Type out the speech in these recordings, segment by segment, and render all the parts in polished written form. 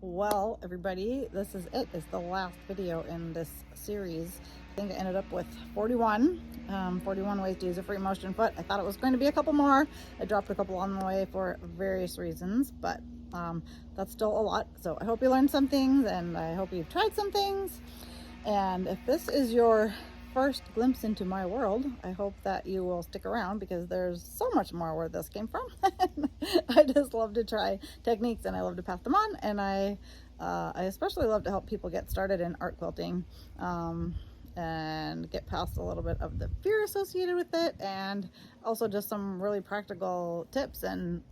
Well, everybody, this is it. It's the last video in this series. I think I ended up with 41 ways to use a free motion foot. I thought it was going to be a couple more. I dropped a couple on the way for various reasons, but that's still a lot. So I hope you learned some things, and I hope you've tried some things. And if this is your first glimpse into my world, I hope that you will stick around, because there's so much more where this came from. I just love to try techniques, and I love to pass them on, and I especially love to help people get started in art quilting, and get past a little bit of the fear associated with it, and also just some really practical tips and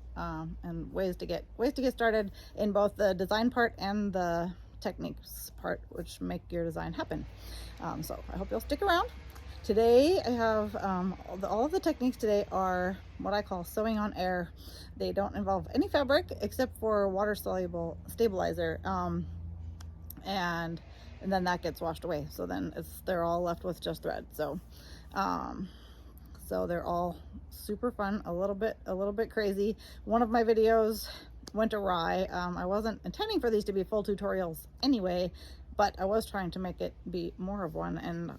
ways to get started in both the design part and the techniques part, which make your design happen. So I hope you'll stick around. Today I have all of the techniques today are what I call sewing on air. They don't involve any fabric except for water soluble stabilizer, and then that gets washed away. So then they're all left with just thread. So they're all super fun, a little bit crazy. One of my videos went awry. I wasn't intending for these to be full tutorials anyway, but I was trying to make it be more of one, and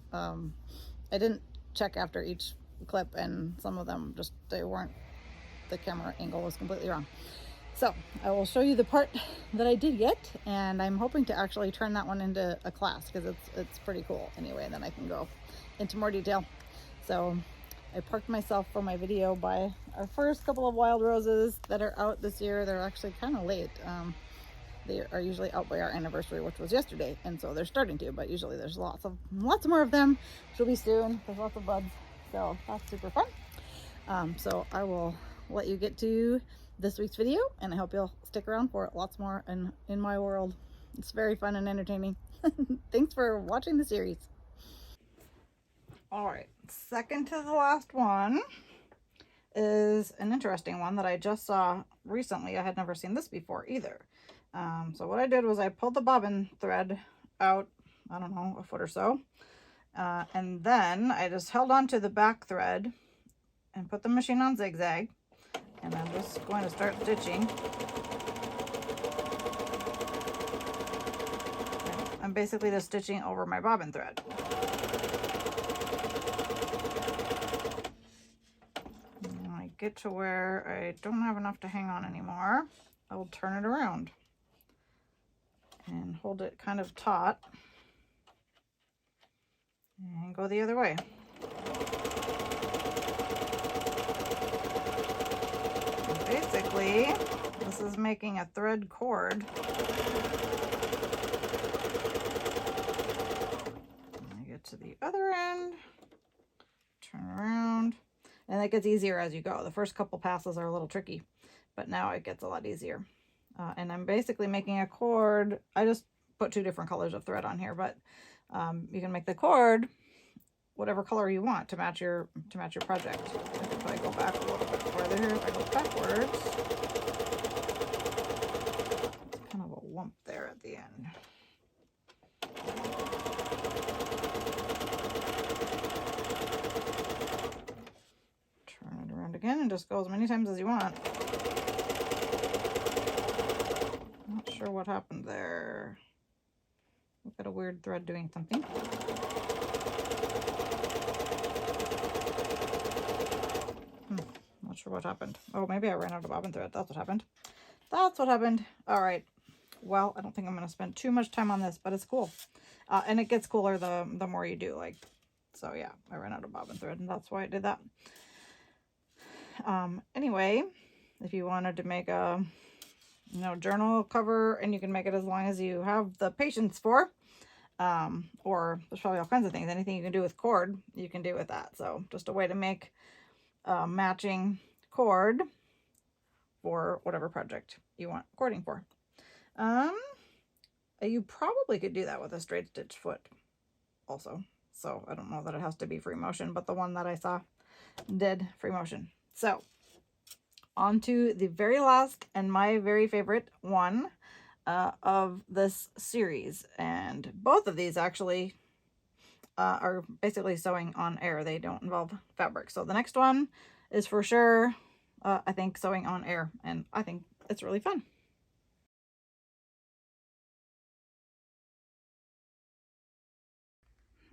I didn't check after each clip, and some of them just, the camera angle was completely wrong. So I will show you the part that I did get, and I'm hoping to actually turn that one into a class, because it's pretty cool anyway, and then I can go into more detail. So I parked myself for my video by our first couple of wild roses that are out this year. They're actually kind of late. They are usually out by our anniversary, which was yesterday, and so they're starting to, but usually there's lots more of them, which will be soon. There's lots of buds, so that's super fun. So I will let you get to this week's video, and I hope you'll stick around for lots more in my world. It's very fun and entertaining. Thanks for watching the series. All right, second to the last one is an interesting one that I just saw recently. I had never seen this before either. So what I did was I pulled the bobbin thread out, I don't know, a foot or so, and then I just held on to the back thread and put the machine on zigzag, and I'm just going to start stitching. I'm basically just stitching over my bobbin thread. When I get to where I don't have enough to hang on anymore, I will turn it around and hold it kind of taut and go the other way. And basically, this is making a thread cord. I get to the other end, turn around, and it gets easier as you go. The first couple passes are a little tricky, but now it gets a lot easier. And I'm basically making a cord. I just put two different colors of thread on here, but you can make the cord whatever color you want to match your project. If I go back a little bit further here, if I go backwards, it's kind of a lump there at the end. Turn it around again and just go as many times as you want. Not sure what happened there. We've got a weird thread doing something. Not sure what happened. Oh, maybe I ran out of bobbin thread. That's what happened. That's what happened. All right. Well, I don't think I'm going to spend too much time on this, but it's cool. And it gets cooler the more you do. So yeah, I ran out of bobbin thread, and that's why I did that. Anyway, if you wanted to make a journal cover, and you can make it as long as you have the patience for, or there's probably all kinds of things. Anything you can do with cord, you can do with that. So just a way to make a matching cord for whatever project you want cording for. You probably could do that with a straight stitch foot also. So I don't know that it has to be free motion, but the one that I saw did free motion. So on to the very last and my very favorite one of this series. And both of these actually are basically sewing on air. They don't involve fabric. So the next one is for sure, I think, sewing on air, and I think it's really fun.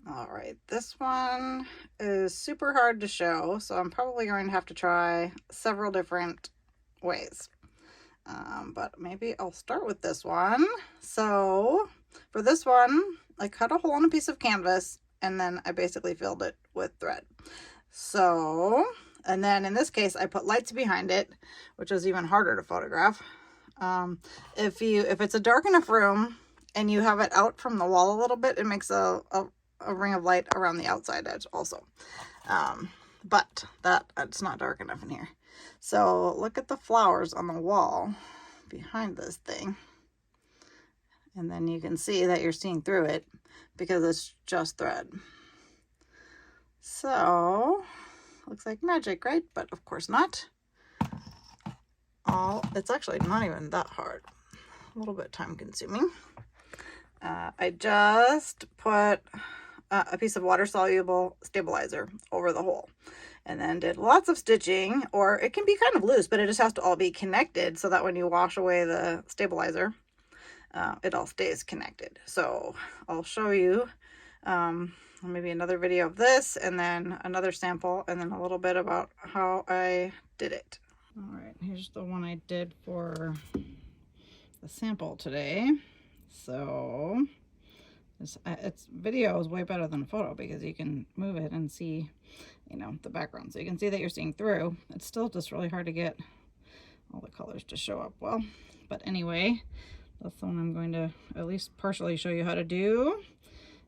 All right, this one is super hard to show, so I'm probably going to have to try several different ways. But maybe I'll start with this one. So for this one, I cut a hole in a piece of canvas and then I basically filled it with thread. So, and then in this case, I put lights behind it, which is even harder to photograph. If it's a dark enough room and you have it out from the wall a little bit, it makes a ring of light around the outside edge also. But it's not dark enough in here. So look at the flowers on the wall behind this thing. And then you can see that you're seeing through it because it's just thread. So looks like magic, right? But of course not. It's actually not even that hard. A little bit time consuming. I just put a piece of water soluble stabilizer over the hole and then did lots of stitching, or it can be kind of loose, but it just has to all be connected so that when you wash away the stabilizer, it all stays connected. So I'll show you maybe another video of this and then another sample and then a little bit about how I did it. All right, here's the one I did for the sample today. So its video is way better than a photo because you can move it and see, you know, the background. So you can see that you're seeing through. It's still just really hard to get all the colors to show up well. But anyway, that's the one I'm going to at least partially show you how to do.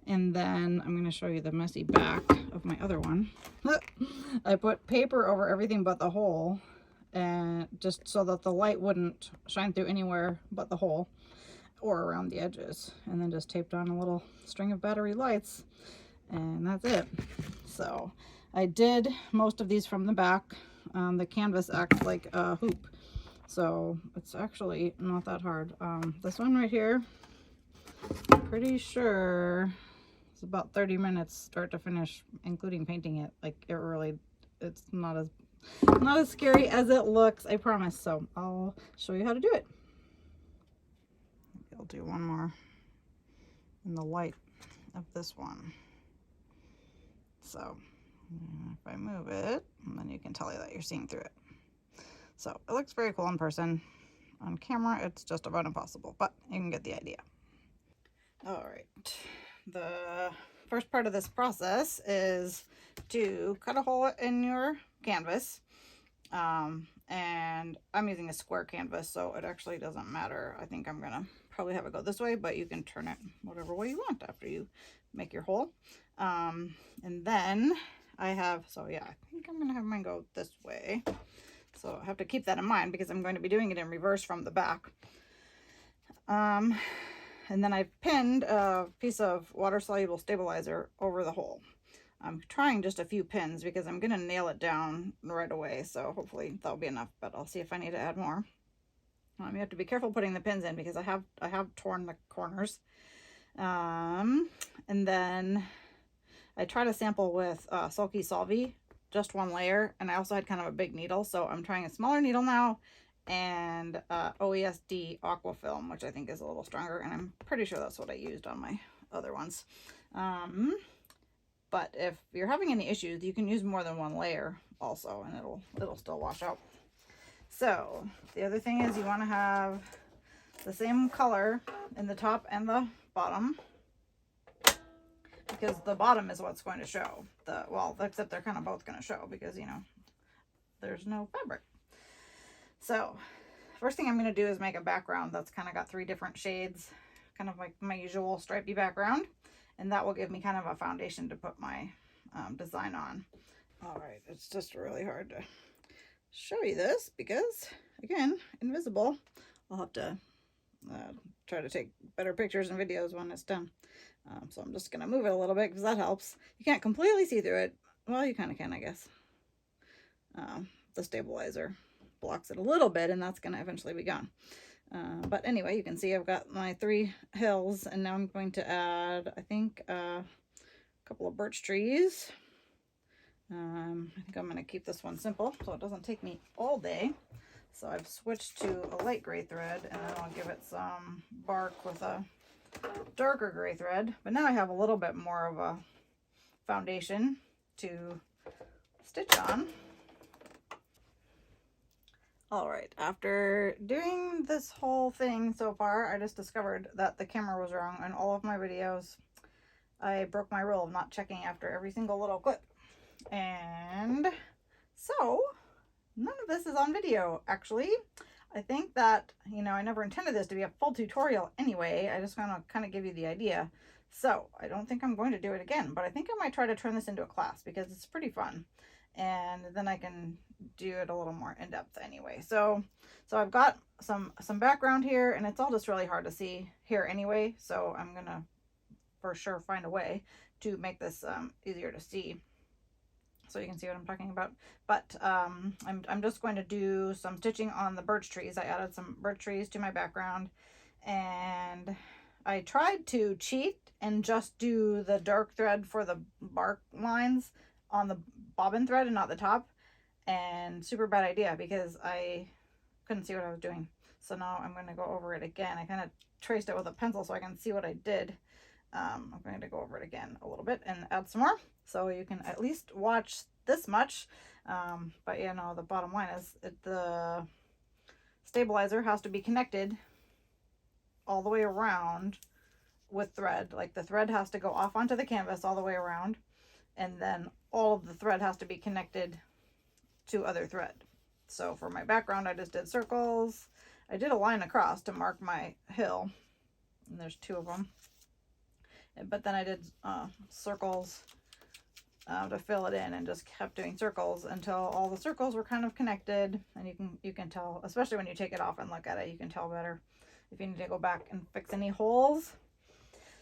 And then I'm going to show you the messy back of my other one. I put paper over everything but the hole, and just so that the light wouldn't shine through anywhere but the hole or around the edges, and then just taped on a little string of battery lights, and that's it. So I did most of these from the back. The canvas acts like a hoop, so it's actually not that hard. This one right here, I'm pretty sure it's about 30 minutes start to finish, including painting it. Like, it's not as scary as it looks, I promise. So I'll show you how to do it. I'll do one more in the light of this one. So if I move it, and then you can tell you that you're seeing through it. So it looks very cool in person. On camera, it's just about impossible, but you can get the idea. All right. The first part of this process is to cut a hole in your canvas. And I'm using a square canvas, so it actually doesn't matter. I think I'm gonna probably have it go this way, but you can turn it whatever way you want after you make your hole. And then I have, so yeah, I think I'm gonna have mine go this way. So I have to keep that in mind because I'm going to be doing it in reverse from the back. And then I've pinned a piece of water-soluble stabilizer over the hole. I'm trying just a few pins because I'm going to nail it down right away. So hopefully that'll be enough, but I'll see if I need to add more. You have to be careful putting the pins in because I have torn the corners. And then I tried a sample with Sulky Solvy, just one layer. And I also had kind of a big needle. So I'm trying a smaller needle now, and OESD aqua film, which I think is a little stronger, and I'm pretty sure that's what I used on my other ones. But if you're having any issues, you can use more than one layer also, and it'll still wash out. So the other thing is you want to have the same color in the top and the bottom, because the bottom is what's going to show. Well, except they're kind of both going to show because, you know, there's no fabric. So first thing I'm going to do is make a background that's kind of got 3 different shades, kind of like my usual stripy background, and that will give me kind of a foundation to put my design on. All right, it's just really hard to show you this because, again, invisible. I'll have to try to take better pictures and videos when it's done. So I'm just going to move it a little bit because that helps. You can't completely see through it. Well, you kind of can, I guess. The stabilizer blocks it a little bit, and that's going to eventually be gone. But anyway, you can see I've got my 3 hills, and now I'm going to add, I think, a couple of birch trees. I think I'm going to keep this one simple so it doesn't take me all day. So I've switched to a light gray thread, and then I'll give it some bark with a darker gray thread. But now I have a little bit more of a foundation to stitch on. All right, after doing this whole thing so far, I just discovered that the camera was wrong in all of my videos. I broke my rule of not checking after every single little clip. And so none of this is on video, actually. I think that, you know, I never intended this to be a full tutorial anyway. I just want to kind of give you the idea. So I don't think I'm going to do it again, but I think I might try to turn this into a class because it's pretty fun. And then I can do it a little more in depth anyway. So I've got some background here, and it's all just really hard to see here anyway. So I'm gonna for sure find a way to make this easier to see, so you can see what I'm talking about. But I'm just going to do some stitching on the birch trees. I added some birch trees to my background, and I tried to cheat and just do the dark thread for the bark lines on the bobbin thread and not the top, and super bad idea because I couldn't see what I was doing. So now I'm going to go over it again. I kind of traced it with a pencil so I can see what I did. I'm going to go over it again a little bit and add some more so you can at least watch this much. But you know, the bottom line is the stabilizer has to be connected all the way around with thread. Like the thread has to go off onto the canvas all the way around, and then all of the thread has to be connected to other thread. So for my background, I just did circles. I did a line across to mark my hill, and there's 2 of them. But then I did circles to fill it in, and just kept doing circles until all the circles were kind of connected. And you can tell, especially when you take it off and look at it, you can tell better if you need to go back and fix any holes.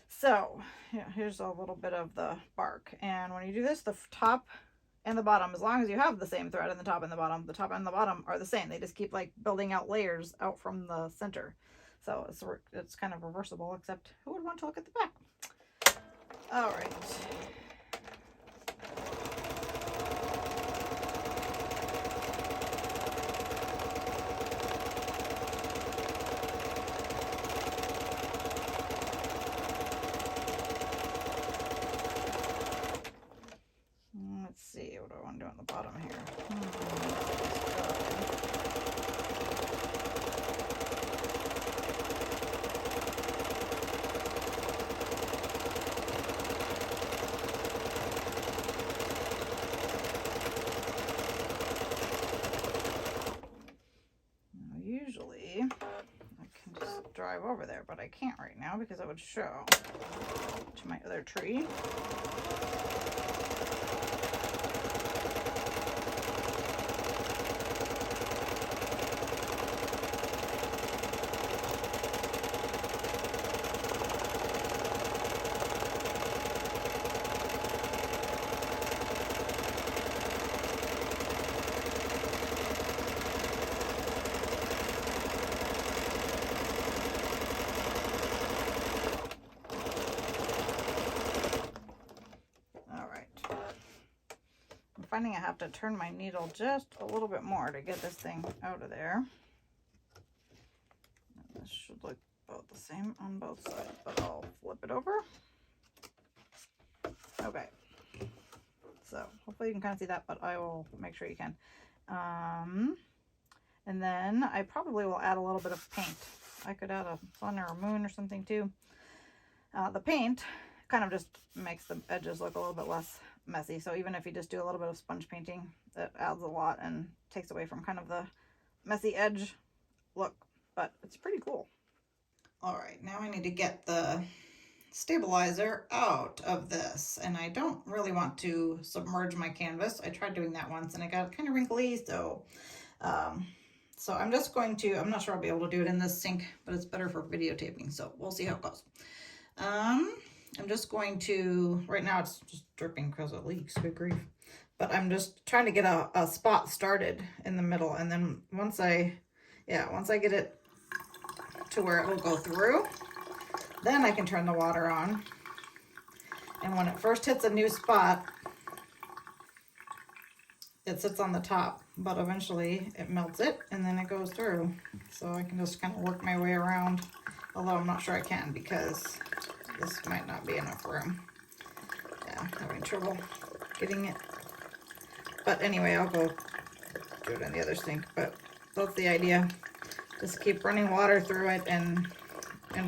So yeah, here's a little bit of the bark. And when you do this, the top and the bottom, as long as you have the same thread in the top and the top and the bottom are the same. They just keep like building out layers out from the center. So it's kind of reversible, except who would want to look at the back? All right. Let's see, what do I want to do on the bottom here? Usually I can just drive over there, but I can't right now because it would show to my other tree. Finding I have to turn my needle just a little bit more to get this thing out of there. And this should look about the same on both sides, but I'll flip it over. Okay, so hopefully you can kind of see that, but I will make sure you can. And then I probably will add a little bit of paint. I could add a sun or a moon or something too. The paint kind of just makes the edges look a little bit less messy. So even if you just do a little bit of sponge painting, that adds a lot and takes away from kind of the messy edge look, but it's pretty cool. All right, now I need to get the stabilizer out of this, and I don't really want to submerge my canvas. I tried doing that once and it got kind of wrinkly, so I'm just going to, I'm not sure I'll be able to do it in this sink, but it's better for videotaping, so we'll see how it goes. I'm just going to, right now it's just dripping because it leaks, good grief. But I'm just trying to get a spot started in the middle, and then once I get it to where it will go through, then I can turn the water on. And when it first hits a new spot, it sits on the top, but eventually it melts it and then it goes through. So I can just kind of work my way around, although I'm not sure I can because this might not be enough room. Yeah, having trouble getting it. But anyway, I'll go do it in the other sink. But that's the idea. Just keep running water through it and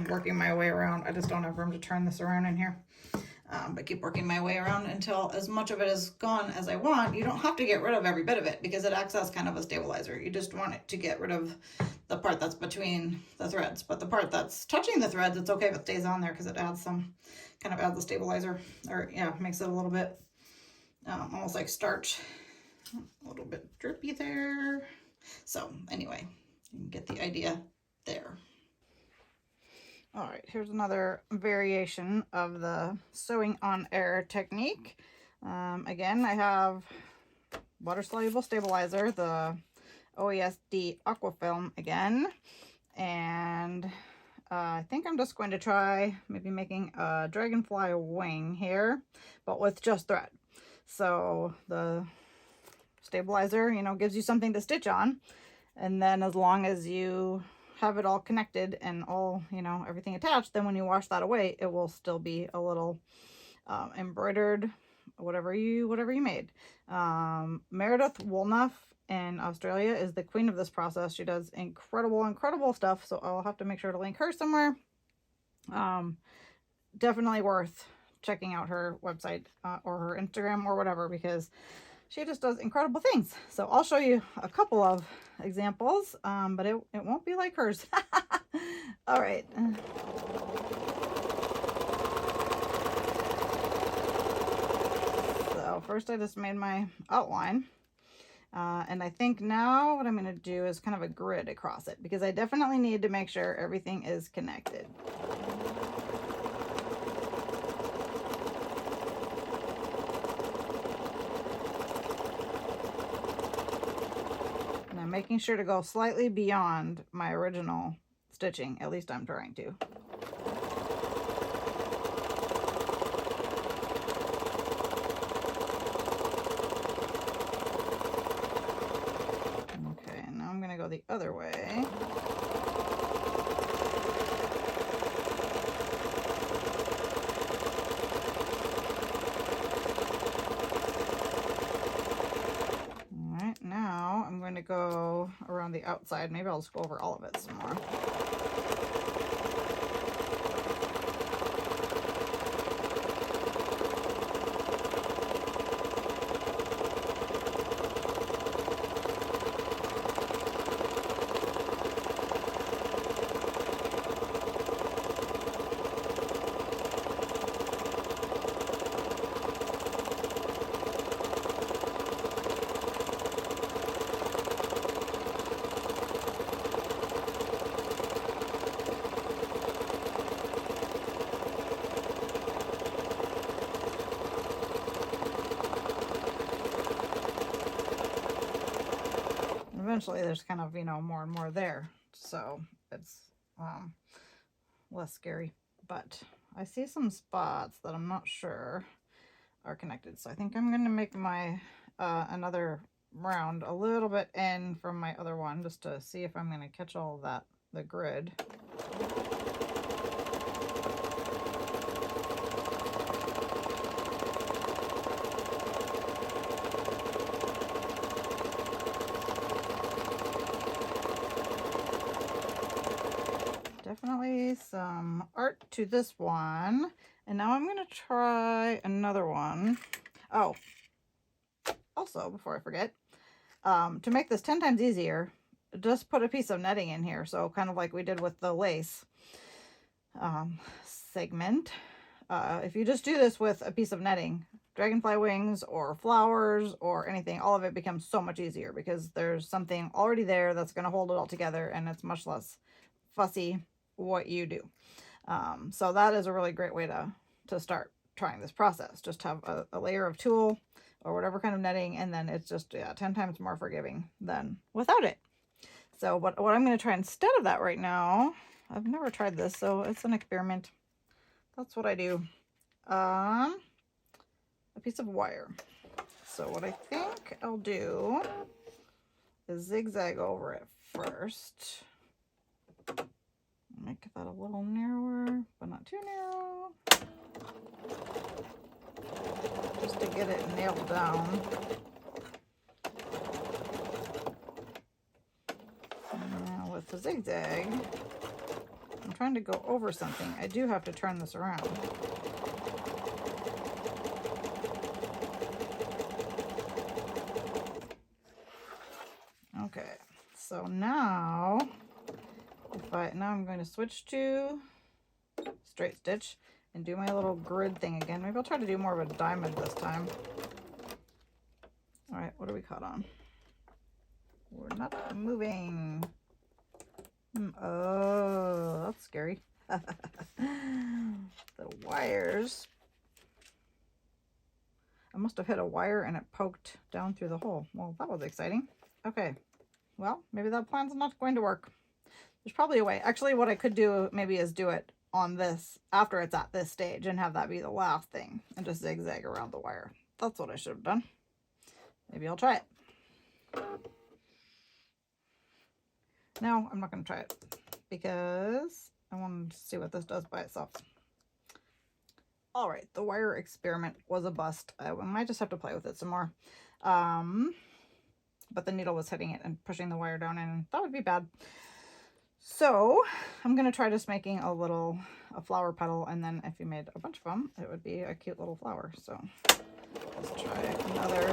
working my way around. I just don't have room to turn this around in here. But keep working my way around until as much of it is gone as I want. You don't have to get rid of every bit of it because it acts as kind of a stabilizer. You just want it to get rid of the part that's between the threads. But the part that's touching the threads, it's okay if it stays on there because it adds some, kind of adds a stabilizer. Or yeah, makes it a little bit almost like starch. A little bit drippy there. So anyway, you can get the idea there. All right, here's another variation of the sewing on air technique. Again, I have water-soluble stabilizer, the OESD Aquafilm again, and I think I'm just going to try maybe making a dragonfly wing here, but with just thread. So the stabilizer, you know, gives you something to stitch on, and then as long as you have it all connected and all, you know, everything attached, then when you wash that away, it will still be a little embroidered, whatever you made. Meredith Woolnough in Australia is the queen of this process. She does incredible stuff, so I'll have to make sure to link her somewhere. Definitely worth checking out her website or her Instagram or whatever, because she just does incredible things. So I'll show you a couple of examples, but it won't be like hers. All right. So first I just made my outline. And I think now what I'm going to do is kind of a grid across it, because I definitely need to make sure everything is connected. Making sure to go slightly beyond my original stitching, at least I'm trying to. Okay, and now I'm going to go the other way. Now I'm going to go around the outside. Maybe I'll just go over all of it some more. Eventually there's kind of, you know, more and more there, so it's less scary. But I see some spots that I'm not sure are connected, so I think I'm going to make my another round a little bit in from my other one, just to see if I'm going to catch all of that, the grid. Definitely some art to this one. And now I'm going to try another one. Oh, also, before I forget, to make this 10 times easier, just put a piece of netting in here. So kind of like we did with the lace segment. If you just do this with a piece of netting, dragonfly wings or flowers or anything, all of it becomes so much easier because there's something already there that's going to hold it all together, and it's much less fussy what you do. So that is a really great way to start trying this process. Just have a layer of tulle or whatever kind of netting, and then it's just 10 times more forgiving than without it. So what I'm going to try instead of that right now, I've never tried this, so it's an experiment. That's what I do. A piece of wire. So what I think I'll do is zigzag over it first. Make that a little narrower, but not too narrow. get it nailed down. Now with the zigzag, I'm trying to go over something. I do have to turn this around. Okay, so now now I'm going to switch to straight stitch and do my little grid thing again. Maybe I'll try to do more of a diamond this time. All right, what do we cut on? We're not moving. Oh, that's scary. The wires. I must have hit a wire and it poked down through the hole. Well, that was exciting. Okay, well, maybe that plan's not going to work. There's probably a way. Actually, what I could do maybe is do it on this after it's at this stage and have that be the last thing and just zigzag around the wire. That's what I should have done. Maybe I'll try it. No, I'm not going to try it because I wanted to see what this does by itself. All right, the wire experiment was a bust. I might just have to play with it some more. But the needle was hitting it and pushing the wire down, and that would be bad. So I'm going to try just making a flower petal, and then if you made a bunch of them, it would be a cute little flower. So let's try another.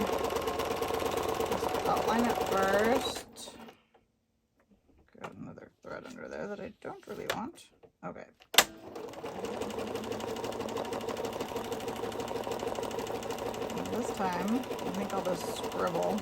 Just outline it first. Got another thread under there that I don't really want. Okay. And this time, I think I'll just scribble.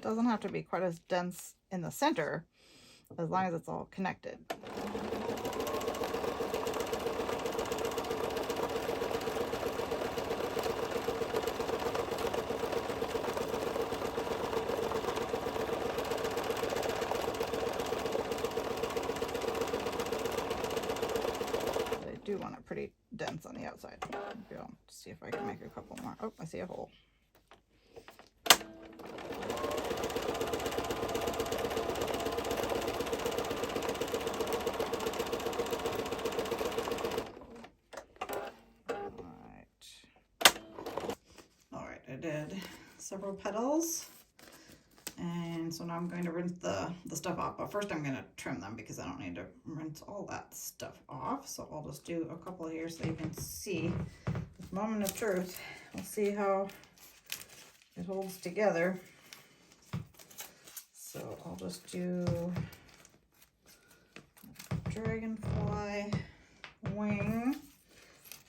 Doesn't have to be quite as dense in the center as long as it's all connected. I do want it pretty dense on the outside. Maybe I'll see if I can make a couple more. Oh, I see a hole. I did several petals, and so now I'm going to rinse the stuff off, but first I'm going to trim them because I don't need to rinse all that stuff off. So I'll just do a couple here so you can see this moment of truth. We'll see how it holds together. So I'll just do a dragonfly wing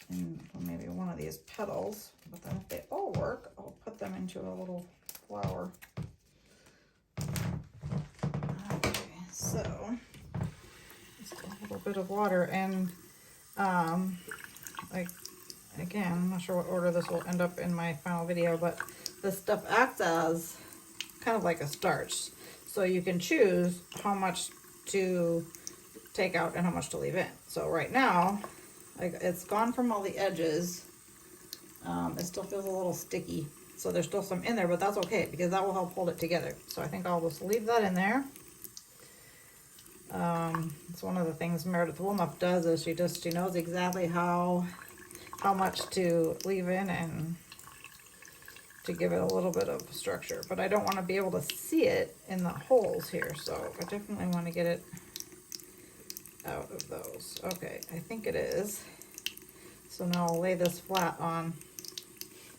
and maybe one of these petals, but then if they all work, I'll put them into a little flower. Okay, so just a little bit of water, and again, I'm not sure what order this will end up in my final video, but this stuff acts as kind of like a starch, so you can choose how much to take out and how much to leave in. So right now, it's gone from all the edges. It still feels a little sticky, so there's still some in there, but that's okay because that will help hold it together. So I think I'll just leave that in there. It's one of the things Meredith Woolmuff does, is she knows exactly how much to leave in and to give it a little bit of structure. But I don't want to be able to see it in the holes here, so I definitely want to get it out of those. Okay, I think it is. So now I'll lay this flat on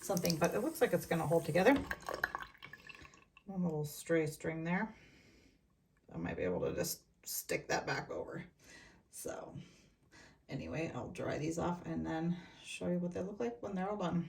something, but it looks like it's going to hold together. One little stray string there. I might be able to just stick that back over. So anyway, I'll dry these off and then show you what they look like when they're all done.